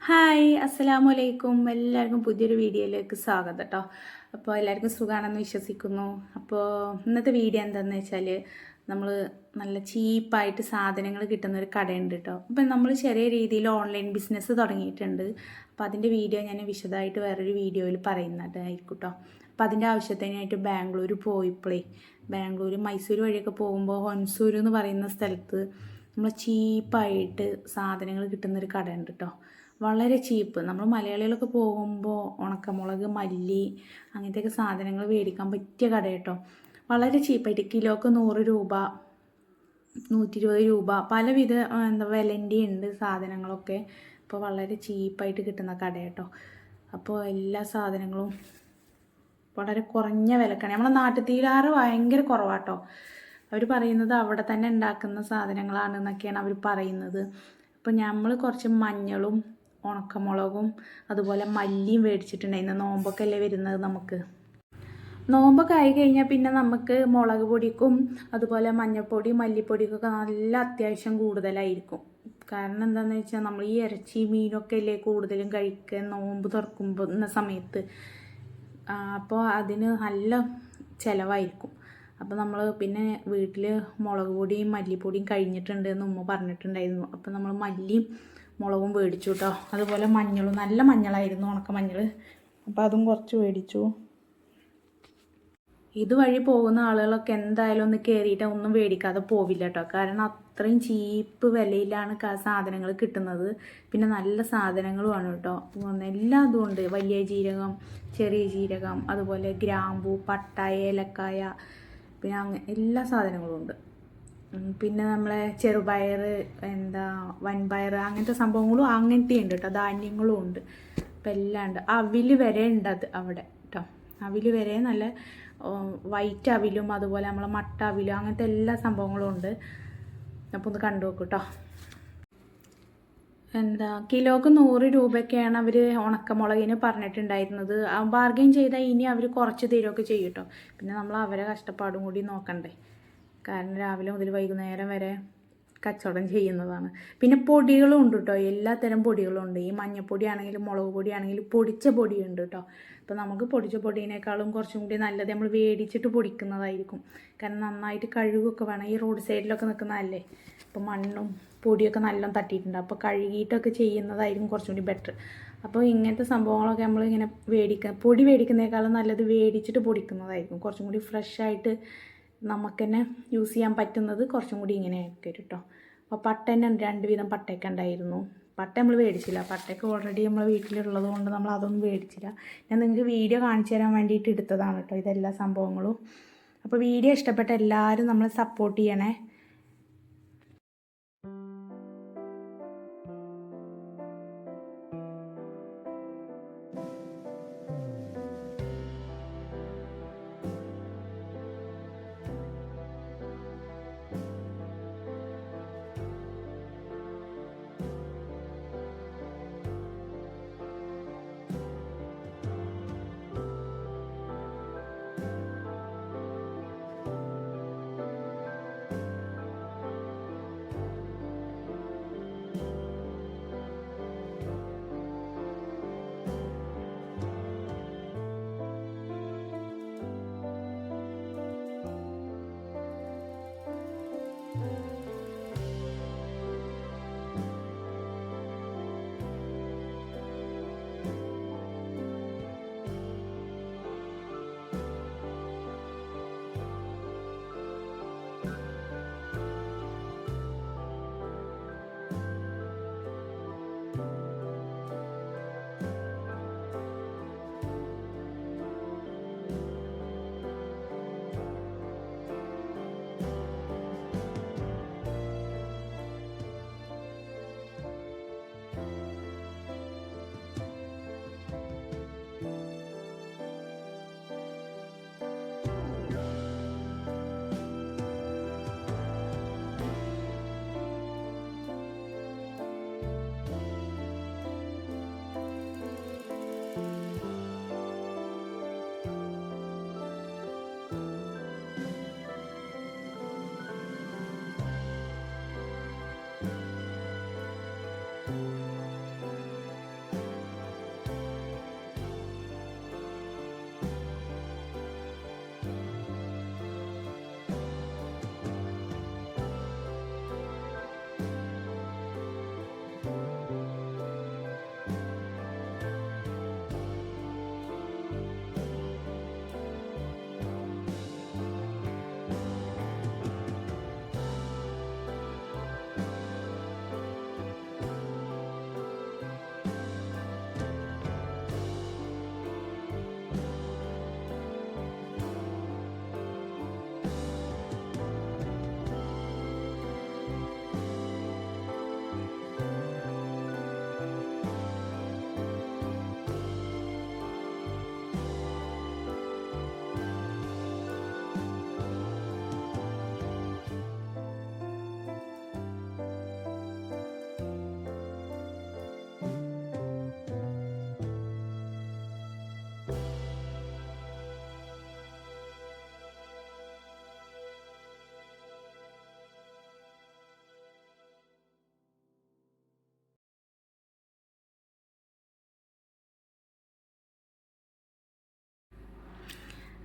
Hi അസ്സലാമു അലൈക്കും. എല്ലാവർക്കും പുതിയൊരു വീഡിയോയിലേക്ക് സ്വാഗതം കേട്ടോ. അപ്പോൾ എല്ലാവർക്കും സുഖമാണെന്ന് വിശ്വസിക്കുന്നു. അപ്പോൾ ഇന്നത്തെ വീഡിയോ എന്താണെന്ന് വെച്ചാൽ നമ്മൾ നല്ല ചീപ്പായിട്ട് സാധനങ്ങൾ കിട്ടുന്ന ഒരു കടയുണ്ട് കേട്ടോ. അപ്പം നമ്മൾ ചെറിയ രീതിയിൽ ഓൺലൈൻ ബിസിനസ് തുടങ്ങിയിട്ടുണ്ട്. അപ്പോൾ അതിൻ്റെ വീഡിയോ ഞാൻ വിശദമായിട്ട് വേറൊരു വീഡിയോയിൽ പറയുന്നതായിരിക്കും കേട്ടോ. അപ്പോൾ അതിൻ്റെ ആവശ്യത്തിനായിട്ട് ബാംഗ്ലൂർ പോയപ്പോഴേ ബാംഗ്ലൂർ മൈസൂർ വഴിയൊക്കെ പോകുമ്പോൾ ഹൊൻസൂർ എന്ന് പറയുന്ന സ്ഥലത്ത് നമ്മൾ ചീപ്പായിട്ട് സാധനങ്ങൾ കിട്ടുന്നൊരു കടയുണ്ട് കേട്ടോ. വളരെ ചീപ്പ്. നമ്മൾ മലയാളികളൊക്കെ പോകുമ്പോൾ ഉണക്കമുളക്, മല്ലി അങ്ങനത്തെയൊക്കെ സാധനങ്ങൾ മേടിക്കാൻ പറ്റിയ കട കേട്ടോ. വളരെ ചീപ്പായിട്ട് കിലോക്ക് 100 രൂപ, 120 രൂപ പലവിധ വിലൻ്റെ ഉണ്ട് സാധനങ്ങളൊക്കെ. അപ്പോൾ വളരെ ചീപ്പായിട്ട് കിട്ടുന്ന കട കേട്ടോ. അപ്പോൾ എല്ലാ സാധനങ്ങളും വളരെ കുറഞ്ഞ വിലക്കാണ്. നമ്മളെ നാട്ടുതീരാറ് ഭയങ്കര കുറവാട്ടോ. അവർ പറയുന്നത് അവിടെ തന്നെ ഉണ്ടാക്കുന്ന സാധനങ്ങളാണെന്നൊക്കെയാണ് അവർ പറയുന്നത്. അപ്പോൾ നമ്മൾ കുറച്ച് മഞ്ഞളും ഉണക്കമുളകും അതുപോലെ മല്ലിയും മേടിച്ചിട്ടുണ്ടായിരുന്നു. നോമ്പൊക്കെ അല്ലേ വരുന്നത് നമുക്ക്. നോമ്പൊക്കെ ആയി കഴിഞ്ഞാൽ പിന്നെ നമുക്ക് മുളക് പൊടിക്കും അതുപോലെ മഞ്ഞൾപ്പൊടി മല്ലിപ്പൊടിക്കൊക്കെ നല്ല അത്യാവശ്യം കൂടുതലായിരിക്കും. കാരണം എന്താണെന്ന് വെച്ചാൽ നമ്മൾ ഈ ഇറച്ചി മീനൊക്കെ അല്ലേ കൂടുതലും കഴിക്കുക നോമ്പ് തുറക്കുമ്പോൾ എന്ന സമയത്ത്. അപ്പോൾ അതിന് നല്ല ചിലവായിരിക്കും. അപ്പോൾ നമ്മൾ പിന്നെ വീട്ടിൽ മുളക് പൊടിയും മല്ലിപ്പൊടിയും കഴിഞ്ഞിട്ടുണ്ട് എന്ന് ഉമ്മ പറഞ്ഞിട്ടുണ്ടായിരുന്നു. അപ്പോൾ നമ്മൾ മല്ലിയും മുളകും മേടിച്ചു കേട്ടോ. അതുപോലെ മഞ്ഞളും നല്ല മഞ്ഞളായിരുന്നു, ഉണക്ക മഞ്ഞൾ. അപ്പോൾ അതും കുറച്ച് മേടിച്ചു. ഇതുവഴി പോകുന്ന ആളുകളൊക്കെ എന്തായാലും ഒന്ന് കയറിയിട്ട് ഒന്നും മേടിക്കാതെ പോവില്ല കേട്ടോ. കാരണം അത്രയും ചീപ്പ് വിലയിലാണ് സാധനങ്ങൾ കിട്ടുന്നത്. പിന്നെ നല്ല സാധനങ്ങളുമാണ് കേട്ടോ. എല്ലാ ഇതും ഉണ്ട്. വലിയ ജീരകം, ചെറിയ ജീരകം, അതുപോലെ ഗ്രാമ്പു, പട്ട, ഏലക്കായ, പിന്നെ എല്ലാ സാധനങ്ങളും ഉണ്ട്. പിന്നെ നമ്മളെ ചെറുപയർ, വൻപയർ അങ്ങനത്തെ സംഭവങ്ങളും അങ്ങനത്തെ ഉണ്ട് കേട്ടോ. ധാന്യങ്ങളും ഉണ്ട്. അപ്പം എല്ലാം ഉണ്ട്. അവിൽ വരെ ഉണ്ട് അവിടെ കേട്ടോ. അവിൽ വരെ നല്ല വൈറ്റ് അവിലും അതുപോലെ നമ്മളെ മട്ട അവിലും അങ്ങനത്തെ എല്ലാ സംഭവങ്ങളും ഉണ്ട്. അപ്പോൾ ഒന്ന് കണ്ടു നോക്കൂ കേട്ടോ. കിലോക്ക് 100 രൂപയൊക്കെയാണ് അവർ ഉണക്കമുളകിന് പറഞ്ഞിട്ടുണ്ടായിരുന്നത്. ബാർഗെയിൻ ചെയ്താൽ ഇനി അവർ കുറച്ച് തരുമൊക്കെ ചെയ്യും കേട്ടോ. പിന്നെ നമ്മൾ അവരെ കഷ്ടപ്പാടും കൂടി നോക്കണ്ടേ. കാരണം രാവിലെ മുതൽ വൈകുന്നേരം വരെ കച്ചവടം ചെയ്യുന്നതാണ്. പിന്നെ പൊടികളും ഉണ്ട് കേട്ടോ. എല്ലാത്തരം പൊടികളും ഉണ്ട്. ഈ മഞ്ഞൾപ്പൊടി ആണെങ്കിലും മുളക് പൊടി ആണെങ്കിലും പൊടിച്ച പൊടിയുണ്ട് കേട്ടോ. അപ്പോൾ നമുക്ക് പൊടിച്ച പൊടിയേക്കാളും കുറച്ചും കൂടി നല്ലത് നമ്മൾ വേടിച്ചിട്ട് പൊടിക്കുന്നതായിരിക്കും. കാരണം നന്നായിട്ട് കഴുകൊക്കെ വേണം. ഈ റോഡ് സൈഡിലൊക്കെ നിൽക്കുന്നതല്ലേ. അപ്പോൾ മണ്ണും പൊടിയൊക്കെ നല്ലോണം തട്ടിയിട്ടുണ്ട്. അപ്പോൾ കഴുകിയിട്ടൊക്കെ ചെയ്യുന്നതായിരിക്കും കുറച്ചും കൂടി ബെറ്റർ. അപ്പോൾ ഇങ്ങനത്തെ സംഭവങ്ങളൊക്കെ നമ്മളിങ്ങനെ പൊടി മേടിക്കുന്നതിനേക്കാളും നല്ലത് വേടിച്ചിട്ട് പൊടിക്കുന്നതായിരിക്കും കുറച്ചും കൂടി ഫ്രഷായിട്ട് നമുക്ക് തന്നെ യൂസ് ചെയ്യാൻ പറ്റുന്നത്. കുറച്ചും കൂടി ഇങ്ങനെയൊക്കെ കേട്ടോ. അപ്പോൾ പട്ട തന്നെ 2 വീതം പട്ടയൊക്കെ ഉണ്ടായിരുന്നു. പട്ട നമ്മൾ മേടിച്ചില്ല. പട്ടയൊക്കെ ഓൾറെഡി നമ്മൾ വീട്ടിലുള്ളത് കൊണ്ട് നമ്മൾ അതൊന്നും മേടിച്ചില്ല. ഞാൻ നിങ്ങൾക്ക് വീഡിയോ കാണിച്ചു തരാൻ വേണ്ടിയിട്ട് എടുത്തതാണ് കേട്ടോ ഇതെല്ലാ സംഭവങ്ങളും. അപ്പോൾ വീഡിയോ ഇഷ്ടപ്പെട്ട എല്ലാവരും നമ്മളെ സപ്പോർട്ട് ചെയ്യണേ.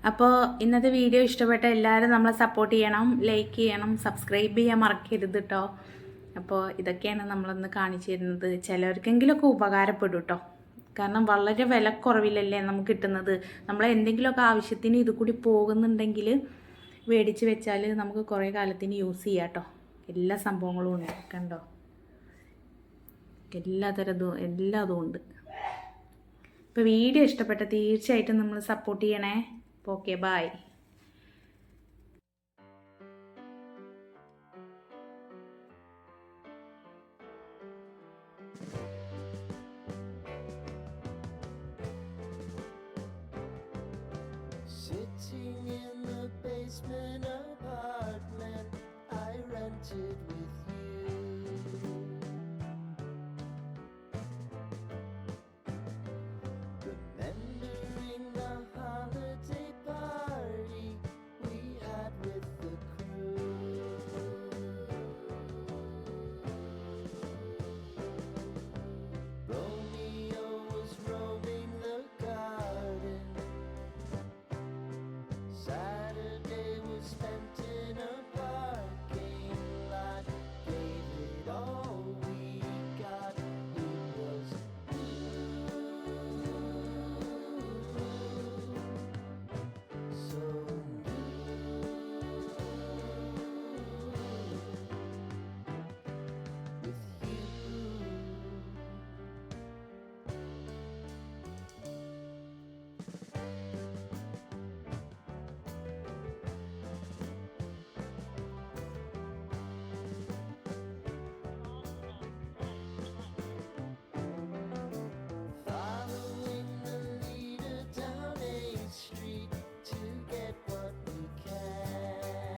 അപ്പോൾ ഇന്നത്തെ വീഡിയോ ഇഷ്ടപ്പെട്ട എല്ലാവരും നമ്മളെ സപ്പോർട്ട് ചെയ്യണം, ലൈക്ക് ചെയ്യണം, സബ്സ്ക്രൈബ് ചെയ്യാൻ മറക്കരുത് കേട്ടോ. അപ്പോൾ ഇതൊക്കെയാണ് നമ്മളൊന്ന് കാണിച്ചു തരുന്നത്. ചിലവർക്കെങ്കിലുമൊക്കെ ഉപകാരപ്പെടും കേട്ടോ. കാരണം വളരെ വിലക്കുറവിലല്ലേ നമുക്ക് കിട്ടുന്നത്. നമ്മൾ എന്തെങ്കിലുമൊക്കെ ആവശ്യത്തിന് ഇത് കൂടി പോകുന്നുണ്ടെങ്കിൽ മേടിച്ച് വെച്ചാൽ നമുക്ക് കുറേ കാലത്തിന് യൂസ് ചെയ്യാം കേട്ടോ. എല്ലാ സംഭവങ്ങളും ഉണ്ട്, കണ്ടോ, എല്ലാതും ഉണ്ട്. ഇപ്പോൾ വീഡിയോ ഇഷ്ടപ്പെട്ട തീർച്ചയായിട്ടും നമ്മൾ സപ്പോർട്ട് ചെയ്യണേ. Okay, by.